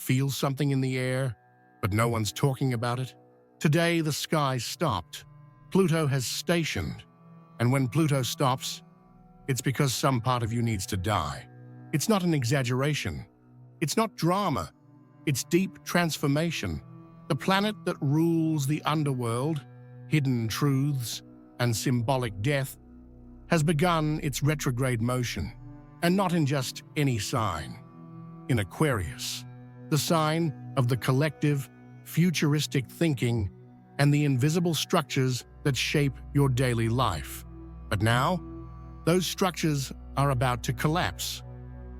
feel something in the air, but no one's talking about it? Today, the sky stopped. Pluto has stationed. And when Pluto stops, it's because some part of you needs to die. It's not an exaggeration. It's not drama. It's deep transformation. The planet that rules the underworld, hidden truths, and symbolic death has begun its retrograde motion, and not in just any sign. In Aquarius, the sign of the collective, futuristic thinking and the invisible structures that shape your daily life. But now, those structures are about to collapse.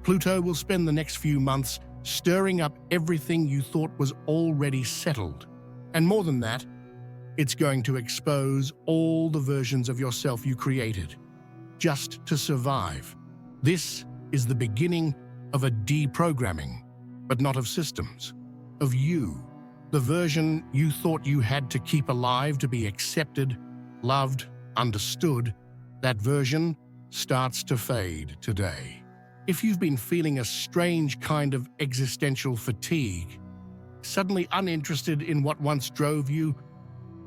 Pluto will spend the next few months stirring up everything you thought was already settled. And more than that, it's going to expose all the versions of yourself you created, just to survive. This is the beginning of a deprogramming, but not of systems, of you. The version you thought you had to keep alive to be accepted, loved, understood, that version starts to fade today. If you've been feeling a strange kind of existential fatigue, suddenly uninterested in what once drove you,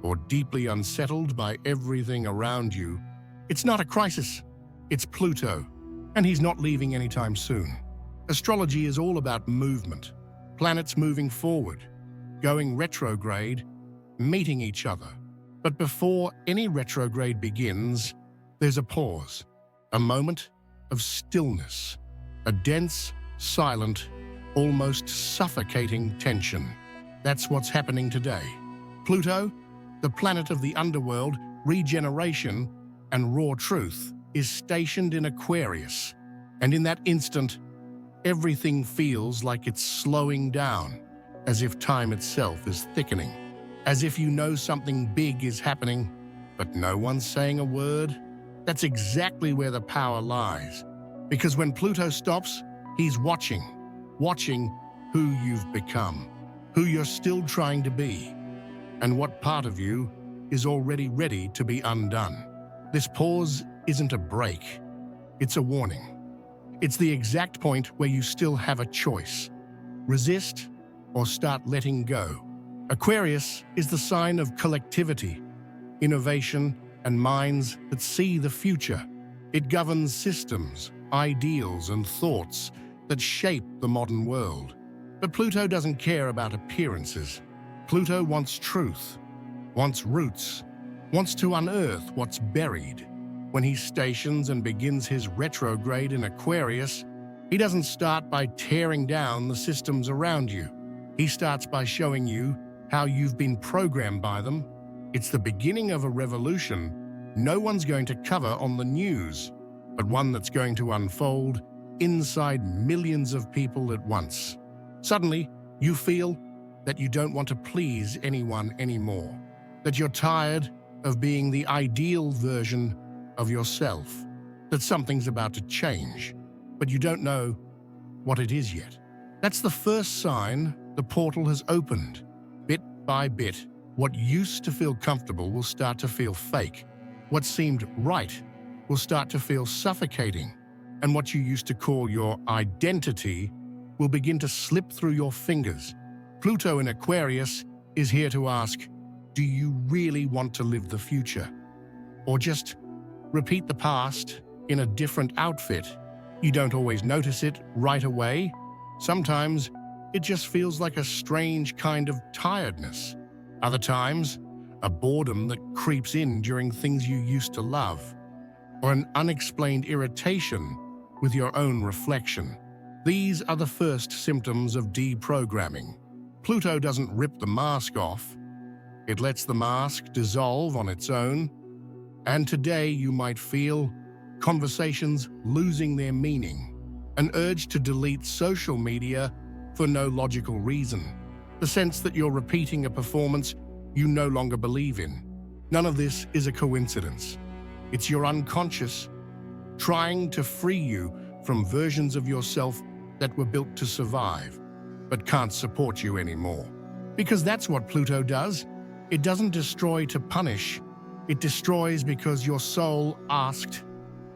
or deeply unsettled by everything around you, it's not a crisis, it's Pluto, and he's not leaving anytime soon. Astrology is all about movement, planets moving forward, going retrograde, meeting each other. But before any retrograde begins, there's a pause, a moment of stillness, a dense, silent, almost suffocating tension. That's what's happening today. Pluto, the planet of the underworld, regeneration, and raw truth, is stationed in Aquarius. And in that instant, everything feels like it's slowing down, as if time itself is thickening, as if you know something big is happening, but no one's saying a word. That's exactly where the power lies. Because when Pluto stops, he's watching who you've become, who you're still trying to be, and what part of you is already ready to be undone. This pause isn't a break, it's a warning. It's the exact point where you still have a choice: resist or start letting go. Aquarius is the sign of collectivity, innovation, and minds that see the future. It governs systems, ideals, and thoughts that shape the modern world. But Pluto doesn't care about appearances. Pluto wants truth, wants roots, wants to unearth what's buried. When he stations and begins his retrograde in Aquarius, he doesn't start by tearing down the systems around you. He starts by showing you how you've been programmed by them. It's the beginning of a revolution no one's going to cover on the news, but one that's going to unfold inside millions of people at once. Suddenly, you feel that you don't want to please anyone anymore, that you're tired of being the ideal version of yourself, that something's about to change, but you don't know what it is yet. That's the first sign the portal has opened. Bit by bit, what used to feel comfortable will start to feel fake. What seemed right will start to feel suffocating, and what you used to call your identity will begin to slip through your fingers. Pluto in Aquarius is here to ask, do you really want to live the future? Or just repeat the past in a different outfit? You don't always notice it right away. Sometimes it just feels like a strange kind of tiredness. Other times, a boredom that creeps in during things you used to love, or an unexplained irritation with your own reflection. These are the first symptoms of deprogramming. Pluto doesn't rip the mask off. It lets the mask dissolve on its own. And today you might feel conversations losing their meaning, an urge to delete social media for no logical reason, the sense that you're repeating a performance you no longer believe in. None of this is a coincidence. It's your unconscious trying to free you from versions of yourself that were built to survive, but can't support you anymore. Because that's what Pluto does. It doesn't destroy to punish. It destroys because your soul asked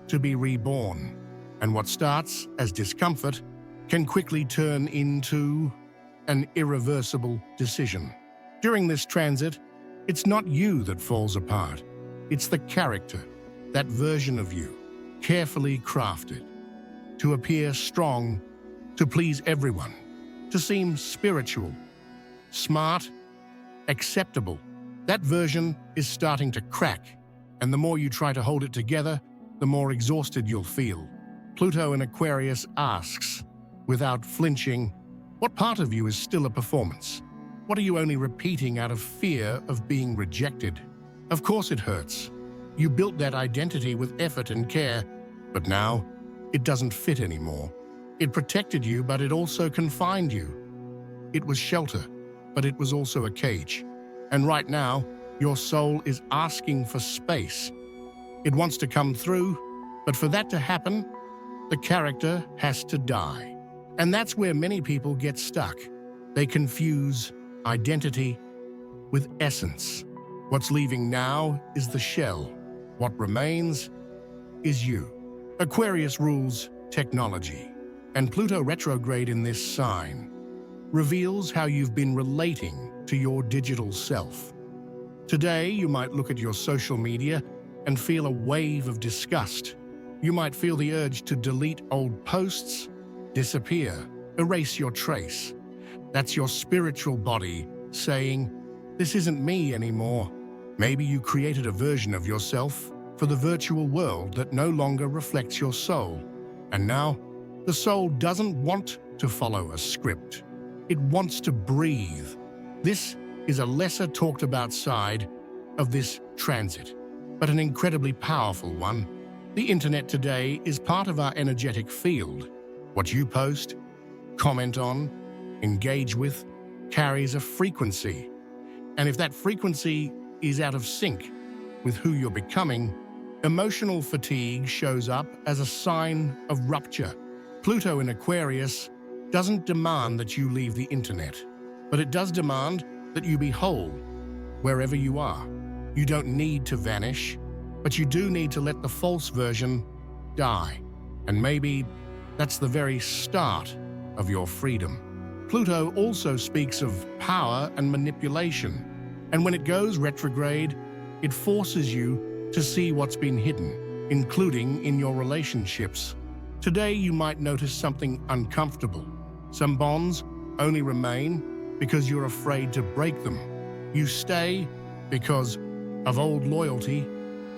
to be reborn. And what starts as discomfort can quickly turn into an irreversible decision. During this transit, it's not you that falls apart. It's the character, that version of you, carefully crafted, to appear strong, to please everyone, to seem spiritual, smart, acceptable. That version is starting to crack, and the more you try to hold it together, the more exhausted you'll feel. Pluto in Aquarius asks, without flinching, what part of you is still a performance? What are you only repeating out of fear of being rejected? Of course it hurts. You built that identity with effort and care, but now it doesn't fit anymore. It protected you, but it also confined you. It was shelter, but it was also a cage. And right now, your soul is asking for space. It wants to come through, but for that to happen, the character has to die. And that's where many people get stuck. They confuse identity with essence. What's leaving now is the shell. What remains is you. Aquarius rules technology, and Pluto retrograde in this sign reveals how you've been relating to your digital self. Today, you might look at your social media and feel a wave of disgust. You might feel the urge to delete old posts, disappear, erase your trace. That's your spiritual body saying, "This isn't me anymore." Maybe you created a version of yourself for the virtual world that no longer reflects your soul. And now, the soul doesn't want to follow a script. It wants to breathe. This is a lesser talked about side of this transit, but an incredibly powerful one. The internet today is part of our energetic field. What you post, comment on, engage with, carries a frequency. And if that frequency is out of sync with who you're becoming, emotional fatigue shows up as a sign of rupture. Pluto in Aquarius doesn't demand that you leave the internet, but it does demand that you be whole wherever you are. You don't need to vanish, but you do need to let the false version die. And maybe that's the very start of your freedom. Pluto also speaks of power and manipulation, and when it goes retrograde, it forces you to see what's been hidden, including in your relationships. Today, you might notice something uncomfortable. Some bonds only remain because you're afraid to break them. You stay because of old loyalty,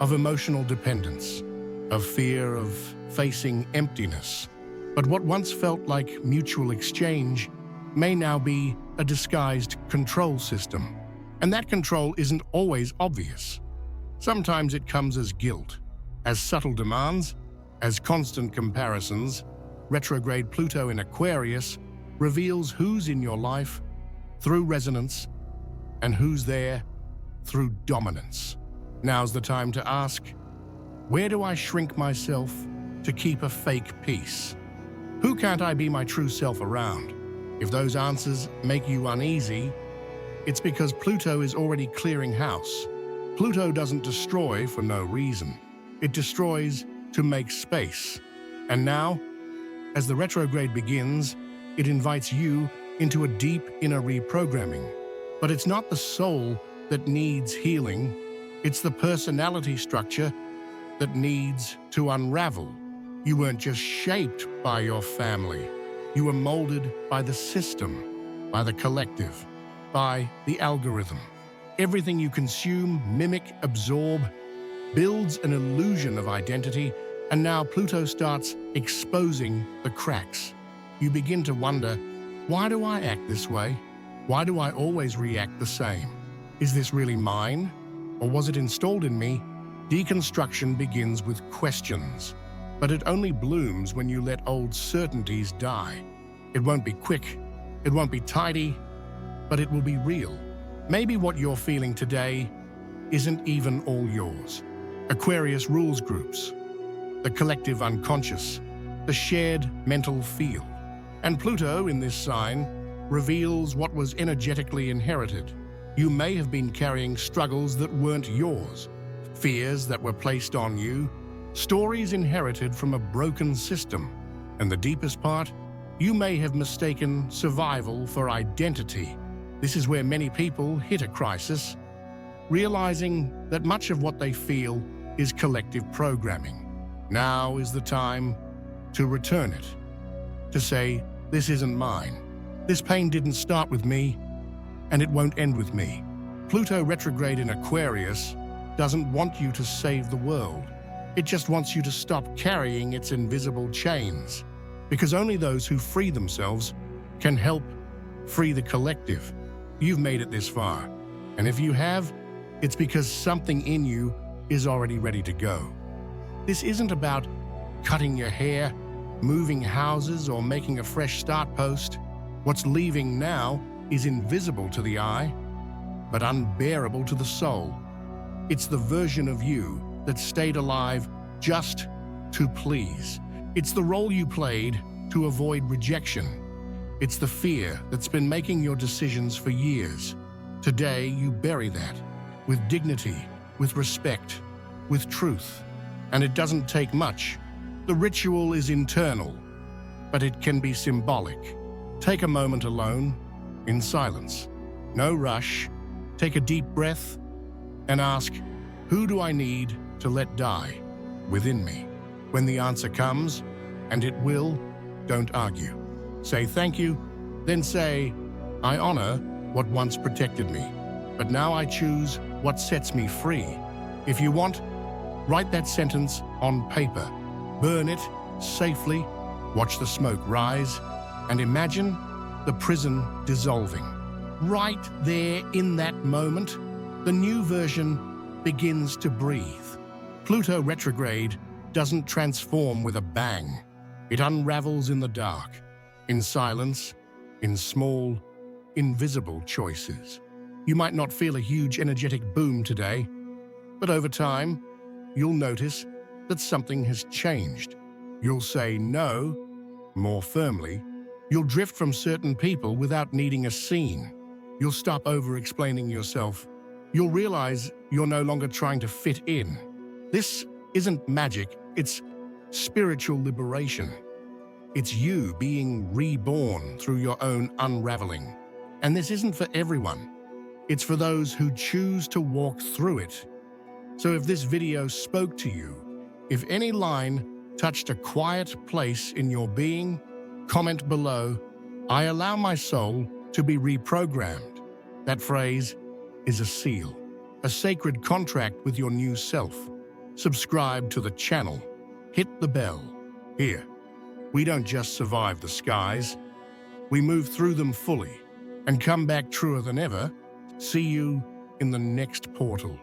of emotional dependence, of fear of facing emptiness. But what once felt like mutual exchange may now be a disguised control system. And that control isn't always obvious. Sometimes it comes as guilt, as subtle demands, as constant comparisons. Retrograde Pluto in Aquarius reveals who's in your life through resonance and who's there through dominance. Now's the time to ask, where do I shrink myself to keep a fake peace? Who can't I be my true self around? If those answers make you uneasy, it's because Pluto is already clearing house. Pluto doesn't destroy for no reason. It destroys to make space. And now, as the retrograde begins, it invites you into a deep inner reprogramming. But it's not the soul that needs healing, it's the personality structure that needs to unravel. You weren't just shaped by your family. You were molded by the system, by the collective, by the algorithm. Everything you consume, mimic, absorb, builds an illusion of identity, and now Pluto starts exposing the cracks. You begin to wonder, why do I act this way? Why do I always react the same? Is this really mine? Or was it installed in me? Deconstruction begins with questions, but it only blooms when you let old certainties die. It won't be quick, it won't be tidy, but it will be real. Maybe what you're feeling today isn't even all yours. Aquarius rules groups, the collective unconscious, the shared mental field. And Pluto in this sign reveals what was energetically inherited. You may have been carrying struggles that weren't yours, fears that were placed on you, stories inherited from a broken system. And the deepest part, You may have mistaken survival for identity. This is where many people hit a crisis, realizing that much of what they feel is collective programming. Now is the time to return it, to say, this isn't mine. This pain didn't start with me, and it won't end with me. Pluto retrograde in Aquarius doesn't want you to save the world. It just wants you to stop carrying its invisible chains, because only those who free themselves can help free the collective. You've made it this far, and if you have, it's because something in you is already ready to go. This isn't about cutting your hair, moving houses, or making a fresh start post. What's leaving now is invisible to the eye, but unbearable to the soul. It's the version of you that stayed alive just to please. It's the role you played to avoid rejection. It's the fear that's been making your decisions for years. Today, you bury that with dignity, with respect, with truth. And it doesn't take much. The ritual is internal, but it can be symbolic. Take a moment alone, in silence. No rush. Take a deep breath and ask, who do I need to let die within me? When the answer comes, and it will, don't argue. Say thank you, then say, I honor what once protected me, but now I choose what sets me free. If you want, write that sentence on paper. Burn it safely, watch the smoke rise, and imagine the prison dissolving. Right there in that moment, the new version begins to breathe. Pluto retrograde doesn't transform with a bang. It unravels in the dark, in silence, in small, invisible choices. You might not feel a huge energetic boom today, but over time, you'll notice that something has changed. You'll say no more firmly. You'll drift from certain people without needing a scene. You'll stop over-explaining yourself. You'll realize you're no longer trying to fit in. This isn't magic, it's spiritual liberation. It's you being reborn through your own unraveling. And this isn't for everyone. It's for those who choose to walk through it. So if this video spoke to you, if any line touched a quiet place in your being, comment below, I allow my soul to be reprogrammed. That phrase is a seal, a sacred contract with your new self. Subscribe to the channel. Hit the bell. Here, we don't just survive the skies. We move through them fully and come back truer than ever. See you in the next portal.